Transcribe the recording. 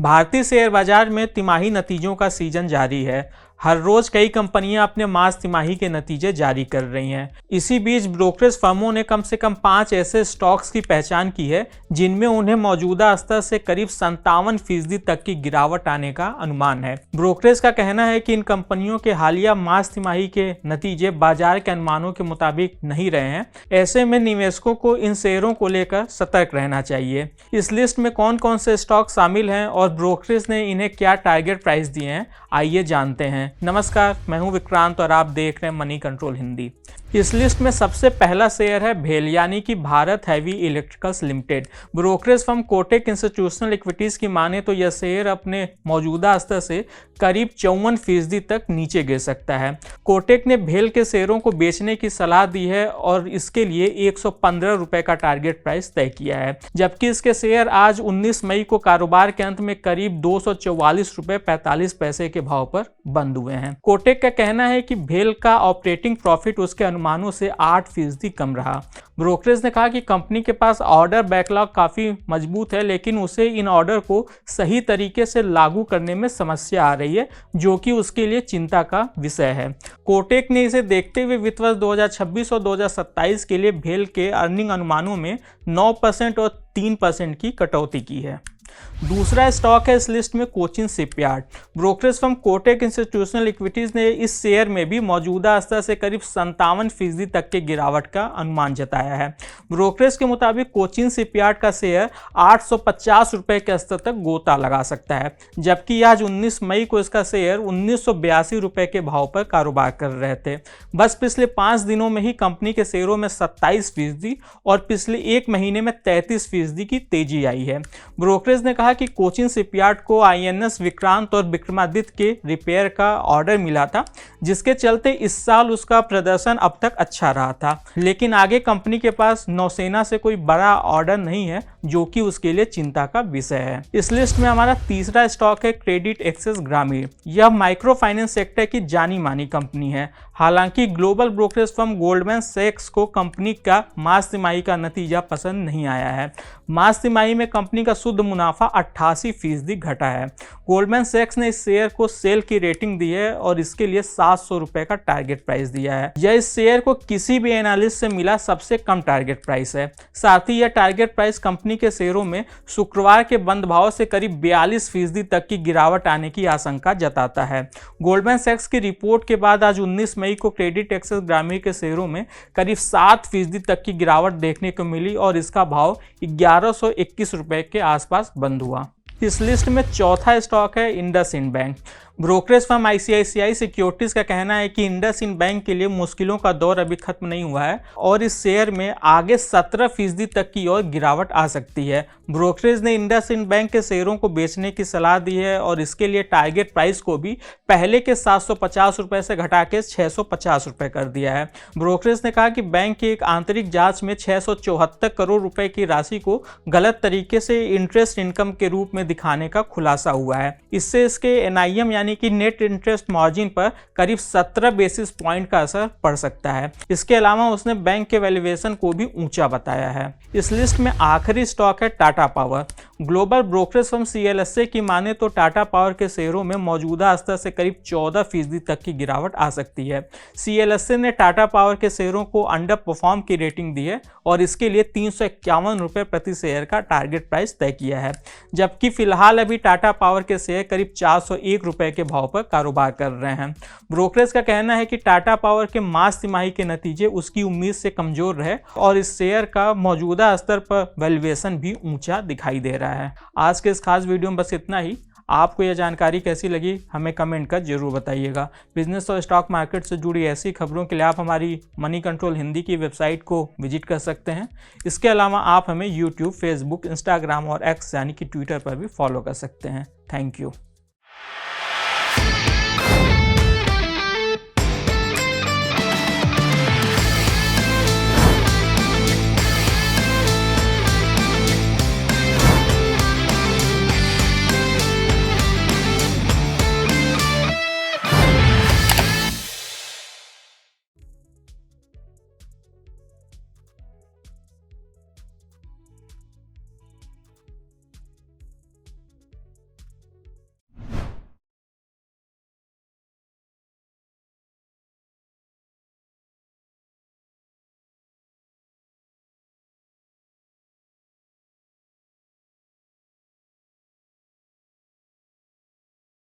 भारतीय शेयर बाजार में तिमाही नतीजों का सीजन जारी है। हर रोज कई कंपनियां अपने मार्च तिमाही के नतीजे जारी कर रही हैं। इसी बीच ब्रोकरेज फर्मों ने कम से कम 5 ऐसे स्टॉक्स की पहचान की है जिनमें उन्हें मौजूदा स्तर से करीब 57% तक की गिरावट आने का अनुमान है। ब्रोकरेज का कहना है कि इन कंपनियों के हालिया मार्च तिमाही के नतीजे बाजार के अनुमानों के मुताबिक नहीं रहे हैं। ऐसे में निवेशकों को इन शेयरों को लेकर सतर्क रहना चाहिए। इस लिस्ट में कौन कौन से स्टॉक शामिल हैं और ब्रोकरेज ने इन्हें क्या टारगेट प्राइस दिए हैं, आइए जानते हैं। नमस्कार, मैं हूं विक्रांत और आप देख रहे हैं मनी कंट्रोल हिंदी। इस लिस्ट में सबसे पहला शेयर है भेल यानी कि Bharat heavy electricals limited. Brokerage firm Kotak institutional equities की माने तो यह शेयर अपने मौजूदा स्तर से करीब 54% तक नीचे गिर सकता है। कोटक ने भेल के शेयरों को बेचने की सलाह दी है और इसके लिए 115 रुपए का टारगेट प्राइस तय किया है, जबकि इसके शेयर आज 19 मई को कारोबार के अंत में करीब 244 रुपए 45 पैसे के भाव पर बंद हुए हैं। कोटक का कहना है कि भेल का ऑपरेटिंग प्रॉफिट उसके अनुमानों से 8% कम रहा। ब्रोकरेज ने कहा कि कंपनी के पास ऑर्डर बैकलॉग काफी मजबूत है, लेकिन उसे इन ऑर्डर को सही तरीके से लागू करने में समस्या आ रही है, जो कि उसके लिए चिंता का विषय है। कोटक ने इसे देखते हुए वित्त वर्ष 2026 और 2027 के लिए भेल के अर्निंग अनुमानों में 9% और 3% की कटौती की है। दूसरा स्टॉक है इस लिस्ट में Cochin shipyard. Brokerage firm Kotak institutional equities ने इस शेयर में भी मौजूदा स्तर से करीब 57% तक के गिरावट का अनुमान जताया है। ब्रोकरेज के मुताबिक कोचिन शिपयार्ड का शेयर 850 रुपए के स्तर तक गोता लगा सकता है, जबकि आज 19 मई को इसका शेयर 1982 रुपए के भाव पर कारोबार कर रहे थे। बस पिछले 5 दिनों में ही कंपनी के शेयरों में 27% और पिछले 1 महीने में 33% की तेजी आई है। ब्रोकरेज ने कहा कि कोचिन शिपयार्ड को आईएनएस विक्रांत और विक्रमादित्य के रिपेयर का ऑर्डर मिला था, जिसके चलते इस साल उसका प्रदर्शन अब तक अच्छा रहा था, लेकिन आगे कंपनी के पास नौसेना से कोई बड़ा ऑर्डर नहीं है, जो कि उसके लिए चिंता का विषय है। इस लिस्ट में हमारा तीसरा स्टॉक है क्रेडिट एक्सेस ग्रामीण। यह माइक्रो फाइनेंस सेक्टर की जानी मानी कंपनी है। हालांकि ग्लोबल ब्रोकरेज फर्म गोल्डमैन सैक्स को कंपनी का मार्च तिमाही का नतीजा पसंद नहीं आया है। मार्च तिमाही में कंपनी का शुद्ध मुनाफा 88% घटा है। गोल्डमैन सैक्स ने इस शेयर को सेल की रेटिंग दी है और इसके लिए 700 रुपए का टारगेट प्राइस दिया है। यह इस शेयर को किसी भी एनालिस्ट से मिला सबसे कम टारगेट प्राइस है। साथ ही यह टारगेट प्राइस कंपनी के शेयरों में शुक्रवार के बंद भाव से करीब 42% तक की गिरावट आने की आशंका जताता है। गोल्डमैन सैक्स की रिपोर्ट के बाद आज 19 मई को क्रेडिट एक्सेस ग्रामीण के शेयरों में करीब 7% तक की गिरावट देखने को मिली और इसका भाव 1121 रुपए के आसपास बंद हुआ। इस लिस्ट में चौथा स्टॉक है IndusInd bank. Brokerage firm ICICI securities का कहना है कि इंडसइंड बैंक के लिए मुश्किलों का दौर अभी खत्म नहीं हुआ है और इस शेयर में आगे 17% तक की और गिरावट आ सकती है। ब्रोकरेज ने इंडसइंड बैंक के शेयरों को बेचने की सलाह दी है और इसके लिए टारगेट प्राइस को भी पहले के 750 रुपए से घटा के 650 रुपए कर दिया है। ब्रोकरेज ने कहा कि बैंक की एक आंतरिक जांच में 674 करोड़ रुपए की राशि को गलत तरीके से इंटरेस्ट इनकम के रूप में दिखाने का खुलासा हुआ है। इससे इसके एनआईएम यानी कि नेट इंटरेस्ट मार्जिन पर करीब 17 बेसिस पॉइंट का असर पड़ सकता है। इसके अलावा उसने बैंक के वैल्यूएशन को भी ऊंचा बताया है। इस लिस्ट में आखिरी स्टॉक है Tata power. Global brokerage firm CLSA की माने तो टाटा पावर के शेयरों में मौजूदा स्तर से करीब 14% तक की गिरावट आ सकती है। सीएलएसए ने टाटा पावर के शेयरों को अंडर परफॉर्म की रेटिंग दी है और इसके लिए 351 रुपए प्रति शेयर का टारगेट प्राइस तय किया है, जबकि फिलहाल अभी टाटा पावर के शेयर करीब 401 रुपए के भाव पर कारोबार कर रहे हैं। ब्रोकरेज का कहना है कि टाटा पावर के मार्च तिमाही के नतीजे उसकी उम्मीद से कमजोर रहे और इस शेयर का मौजूदा स्तर पर वैल्यूएशन भी ऊंचा दिखाई दे रहा है। आज के इस खास वीडियो में बस इतना ही। आपको यह जानकारी कैसी लगी हमें कमेंट कर जरूर बताइएगा। बिजनेस और स्टॉक मार्केट से जुड़ी ऐसी खबरों के लिए आप हमारी मनी कंट्रोल हिंदी की वेबसाइट को विजिट कर सकते हैं। इसके अलावा आप हमें यूट्यूब, फेसबुक, इंस्टाग्राम और एक्स यानी कि ट्विटर पर भी फॉलो कर सकते हैं। Thank you.